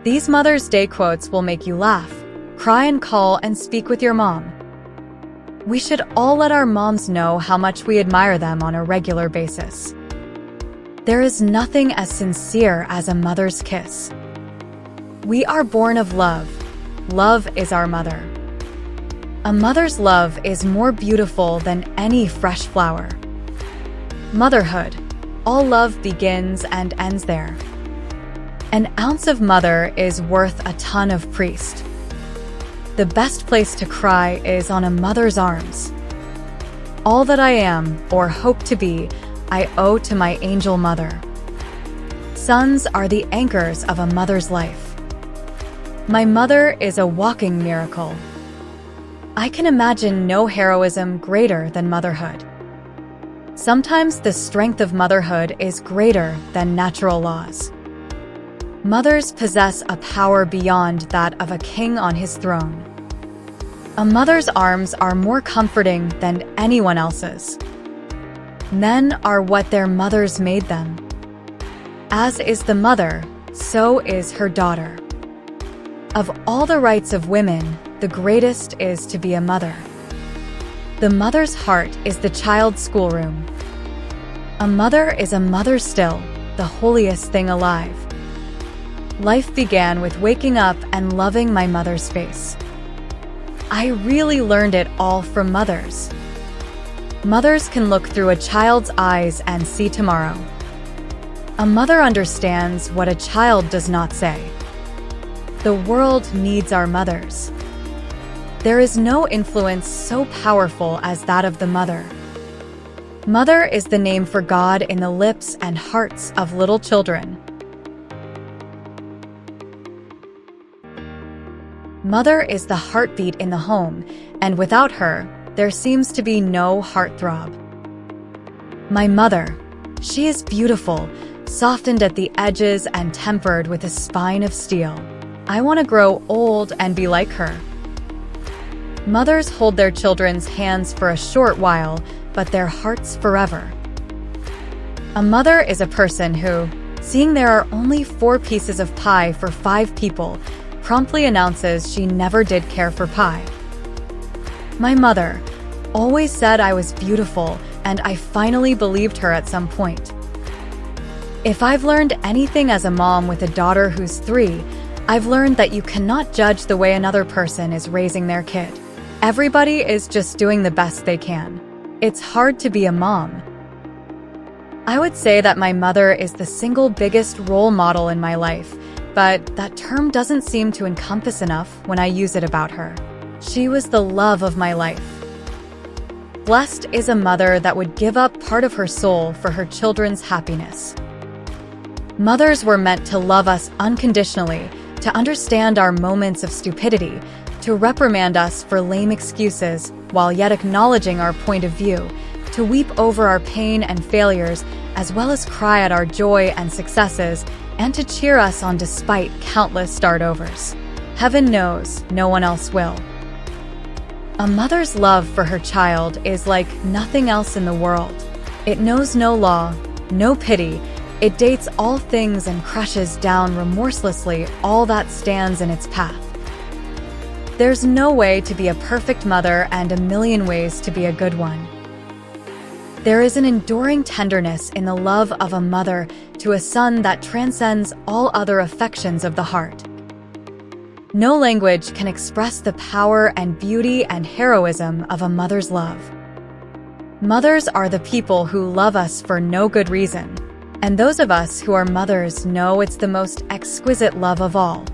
These Mother's Day quotes will make you laugh, cry and call and speak with your mom. We should all let our moms know how much we admire them on a regular basis. There is nothing as sincere as a mother's kiss. We are born of love. Love is our mother. A mother's love is more beautiful than any fresh flower. Motherhood. All love begins and ends there. An ounce of mother is worth a ton of priest. The best place to cry is on a mother's arms. All that I am, or hope to be, I owe to my angel mother. Sons are the anchors of a mother's life. My mother is a walking miracle. I can imagine no heroism greater than motherhood. Sometimes the strength of motherhood is greater than natural laws. Mothers possess a power beyond that of a king on his throne. A mother's arms are more comforting than anyone else's. Men are what their mothers made them. As is the mother, so is her daughter. Of all the rights of women, the greatest is to be a mother. The mother's heart is the child's schoolroom. A mother is a mother still, the holiest thing alive. Life began with waking up and loving my mother's face. I really learned it all from mothers. Mothers can look through a child's eyes and see tomorrow. A mother understands what a child does not say. The world needs our mothers. There is no influence so powerful as that of the mother. Mother is the name for God in the lips and hearts of little children. Mother is the heartbeat in the home, and without her, there seems to be no heartthrob. My mother, she is beautiful, softened at the edges and tempered with a spine of steel. I want to grow old and be like her. Mothers hold their children's hands for a short while, but their hearts forever. A mother is a person who, seeing there are only 4 pieces of pie for 5 people, promptly announces she never did care for pie. My mother always said I was beautiful, and I finally believed her at some point. If I've learned anything as a mom with a daughter who's 3, I've learned that you cannot judge the way another person is raising their kid. Everybody is just doing the best they can. It's hard to be a mom. I would say that my mother is the single biggest role model in my life, but that term doesn't seem to encompass enough when I use it about her. She was the love of my life. Blessed is a mother that would give up part of her soul for her children's happiness. Mothers were meant to love us unconditionally, to understand our moments of stupidity, to reprimand us for lame excuses while yet acknowledging our point of view, to weep over our pain and failures, as well as cry at our joy and successes, and to cheer us on despite countless start-overs. Heaven knows no one else will. A mother's love for her child is like nothing else in the world. It knows no law, no pity. It dates all things and crushes down remorselessly all that stands in its path. There's no way to be a perfect mother and a million ways to be a good one. There is an enduring tenderness in the love of a mother to a son that transcends all other affections of the heart. No language can express the power and beauty and heroism of a mother's love. Mothers are the people who love us for no good reason, and those of us who are mothers know it's the most exquisite love of all.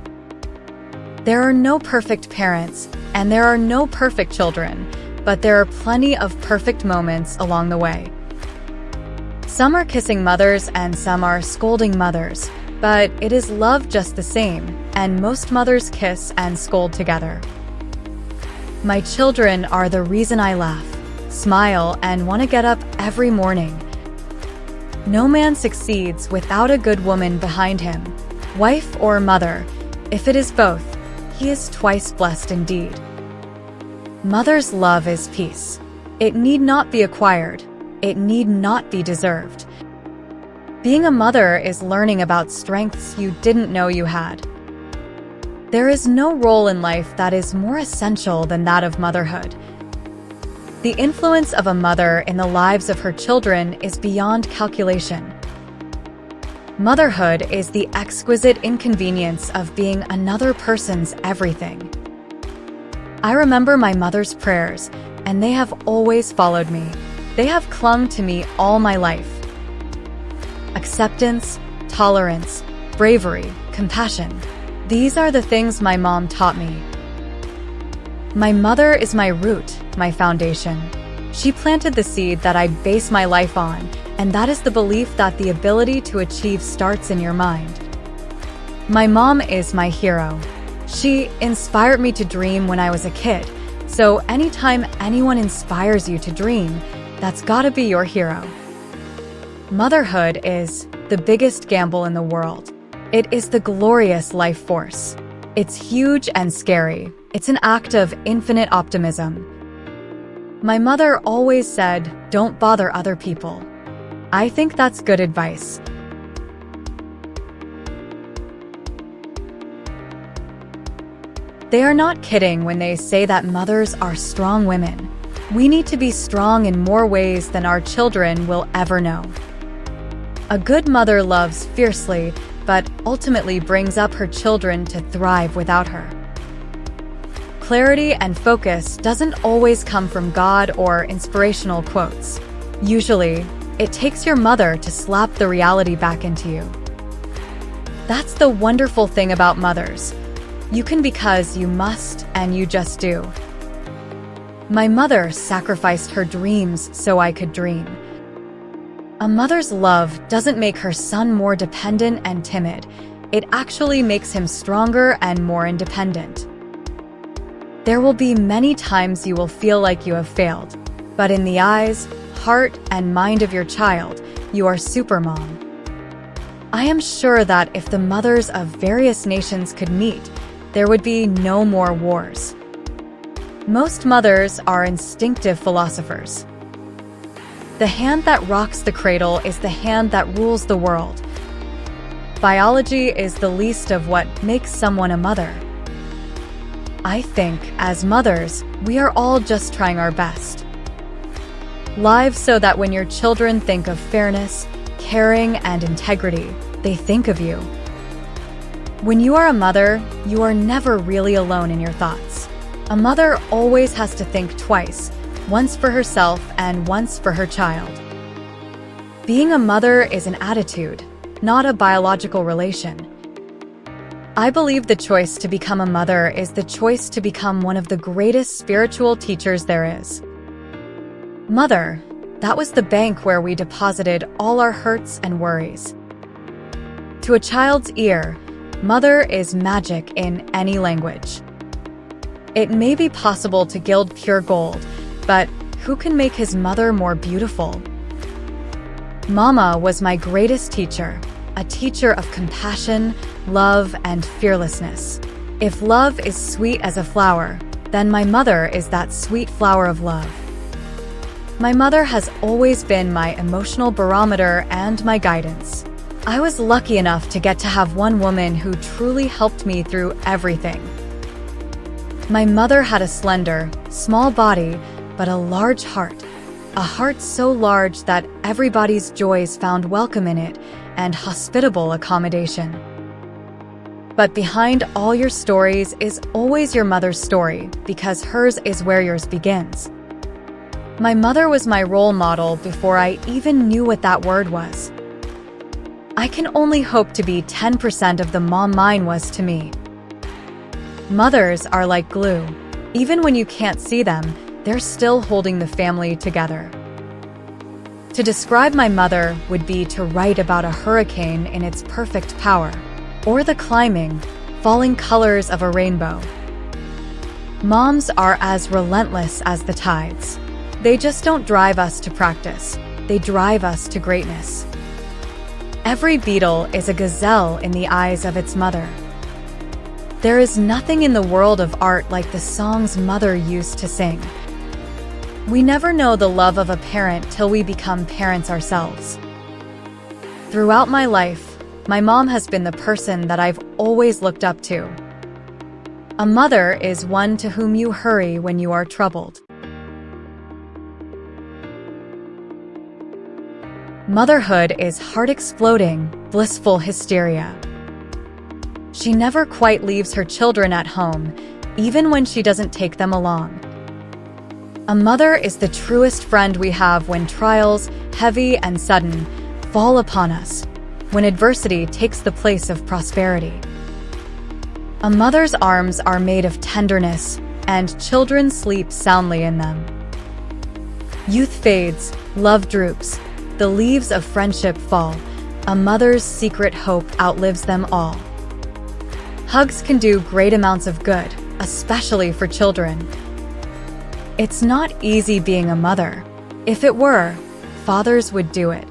There are no perfect parents, and there are no perfect children, but there are plenty of perfect moments along the way. Some are kissing mothers and some are scolding mothers, but it is love just the same, and most mothers kiss and scold together. My children are the reason I laugh, smile, and want to get up every morning. No man succeeds without a good woman behind him, wife or mother. If it is both, he is twice blessed indeed. Mother's love is peace. It need not be acquired. It need not be deserved. Being a mother is learning about strengths you didn't know you had. There is no role in life that is more essential than that of motherhood. The influence of a mother in the lives of her children is beyond calculation. Motherhood is the exquisite inconvenience of being another person's everything. I remember my mother's prayers, and they have always followed me. They have clung to me all my life. Acceptance, tolerance, bravery, compassion. These are the things my mom taught me. My mother is my root, my foundation. She planted the seed that I base my life on, and that is the belief that the ability to achieve starts in your mind. My mom is my hero. She inspired me to dream when I was a kid, so anytime anyone inspires you to dream, that's gotta be your hero. Motherhood is the biggest gamble in the world. It is the glorious life force. It's huge and scary. It's an act of infinite optimism. My mother always said, "Don't bother other people." I think that's good advice. They are not kidding when they say that mothers are strong women. We need to be strong in more ways than our children will ever know. A good mother loves fiercely, but ultimately brings up her children to thrive without her. Clarity and focus doesn't always come from God or inspirational quotes. Usually, it takes your mother to slap the reality back into you. That's the wonderful thing about mothers. You can because you must and you just do. My mother sacrificed her dreams so I could dream. A mother's love doesn't make her son more dependent and timid. It actually makes him stronger and more independent. There will be many times you will feel like you have failed, but in the eyes, heart, and mind of your child, you are supermom. I am sure that if the mothers of various nations could meet, there would be no more wars. Most mothers are instinctive philosophers. The hand that rocks the cradle is the hand that rules the world. Biology is the least of what makes someone a mother. I think, as mothers, we are all just trying our best. Live so that when your children think of fairness, caring, and integrity, they think of you. When you are a mother, you are never really alone in your thoughts. A mother always has to think twice, once for herself and once for her child. Being a mother is an attitude, not a biological relation. I believe the choice to become a mother is the choice to become one of the greatest spiritual teachers there is. Mother, that was the bank where we deposited all our hurts and worries. To a child's ear, mother is magic in any language. It may be possible to gild pure gold, but who can make his mother more beautiful? Mama was my greatest teacher, a teacher of compassion, love, and fearlessness. If love is sweet as a flower, then my mother is that sweet flower of love. My mother has always been my emotional barometer and my guidance. I was lucky enough to get to have one woman who truly helped me through everything. My mother had a slender, small body, but a large heart. A heart so large that everybody's joys found welcome in it and hospitable accommodation. But behind all your stories is always your mother's story, because hers is where yours begins. My mother was my role model before I even knew what that word was. I can only hope to be 10% of the mom mine was to me. Mothers are like glue. Even when you can't see them, they're still holding the family together. To describe my mother would be to write about a hurricane in its perfect power, or the climbing, falling colors of a rainbow. Moms are as relentless as the tides. They just don't drive us to practice. They drive us to greatness. Every beetle is a gazelle in the eyes of its mother. There is nothing in the world of art like the songs mother used to sing. We never know the love of a parent till we become parents ourselves. Throughout my life, my mom has been the person that I've always looked up to. A mother is one to whom you hurry when you are troubled. Motherhood is heart-exploding, blissful hysteria. She never quite leaves her children at home, even when she doesn't take them along. A mother is the truest friend we have when trials, heavy and sudden, fall upon us, when adversity takes the place of prosperity. A mother's arms are made of tenderness, and children sleep soundly in them. Youth fades, love droops, the leaves of friendship fall. A mother's secret hope outlives them all. Hugs can do great amounts of good, especially for children. It's not easy being a mother. If it were, fathers would do it.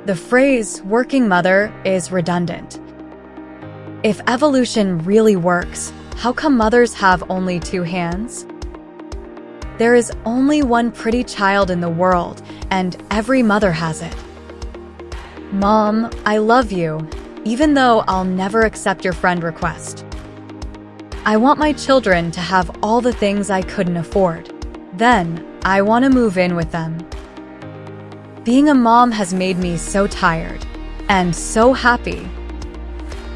The phrase "working mother" is redundant. If evolution really works, how come mothers have only 2 hands? There is only one pretty child in the world, and every mother has it. Mom, I love you, even though I'll never accept your friend request. I want my children to have all the things I couldn't afford. Then, I want to move in with them. Being a mom has made me so tired, and so happy.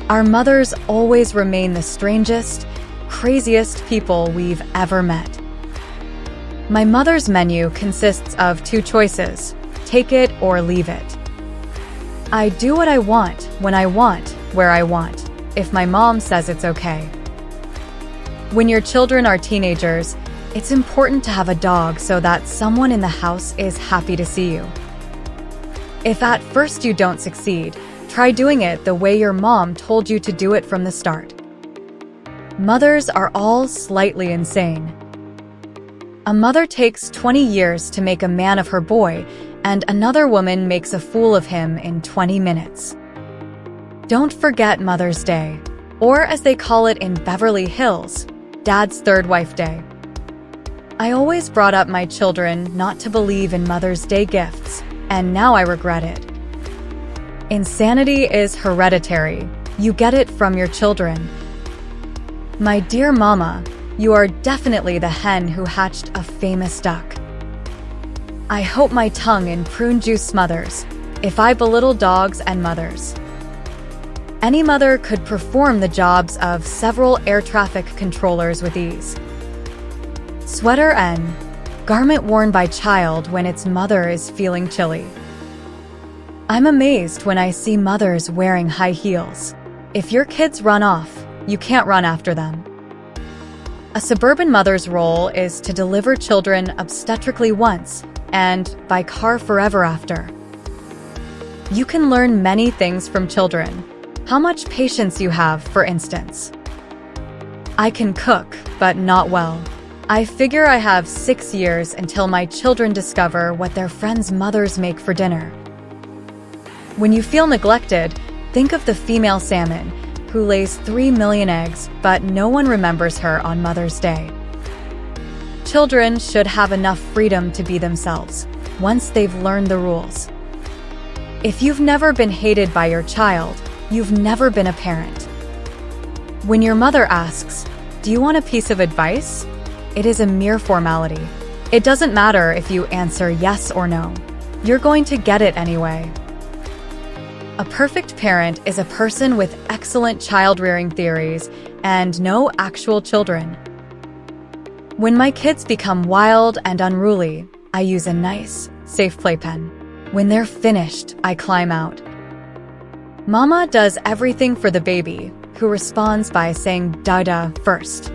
Our mothers always remain the strangest, craziest people we've ever met. My mother's menu consists of 2 choices: take it or leave it. I do what I want, when I want, where I want, if my mom says it's okay. When your children are teenagers, it's important to have a dog so that someone in the house is happy to see you. If at first you don't succeed, try doing it the way your mom told you to do it from the start. Mothers are all slightly insane. A mother takes 20 years to make a man of her boy, and another woman makes a fool of him in 20 minutes. Don't forget Mother's Day, or as they call it in Beverly Hills, Dad's Third Wife Day. I always brought up my children not to believe in Mother's Day gifts, and now I regret it. Insanity is hereditary. You get it from your children. My dear Mama, you are definitely the hen who hatched a famous duck. I hope my tongue in prune juice smothers if I belittle dogs and mothers. Any mother could perform the jobs of several air traffic controllers with ease. Sweater N. Garment worn by child when its mother is feeling chilly. I'm amazed when I see mothers wearing high heels. If your kids run off, you can't run after them. A suburban mother's role is to deliver children obstetrically once and by car forever after. You can learn many things from children. How much patience you have, for instance. I can cook, but not well. I figure I have 6 years until my children discover what their friends' mothers make for dinner. When you feel neglected, think of the female salmon, who lays 3 million eggs, but no one remembers her on Mother's Day. Children should have enough freedom to be themselves, once they've learned the rules. If you've never been hated by your child, you've never been a parent. When your mother asks, "Do you want a piece of advice?" it is a mere formality. It doesn't matter if you answer yes or no. You're going to get it anyway. A perfect parent is a person with excellent child-rearing theories and no actual children. When my kids become wild and unruly, I use a nice, safe playpen. When they're finished, I climb out. Mama does everything for the baby, who responds by saying "da-da" first.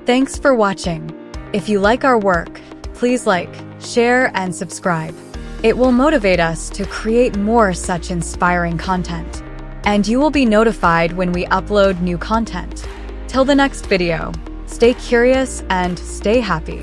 Thanks for watching. If you like our work, please like, share, and subscribe. It will motivate us to create more such inspiring content. And you will be notified when we upload new content. Till the next video, stay curious and stay happy.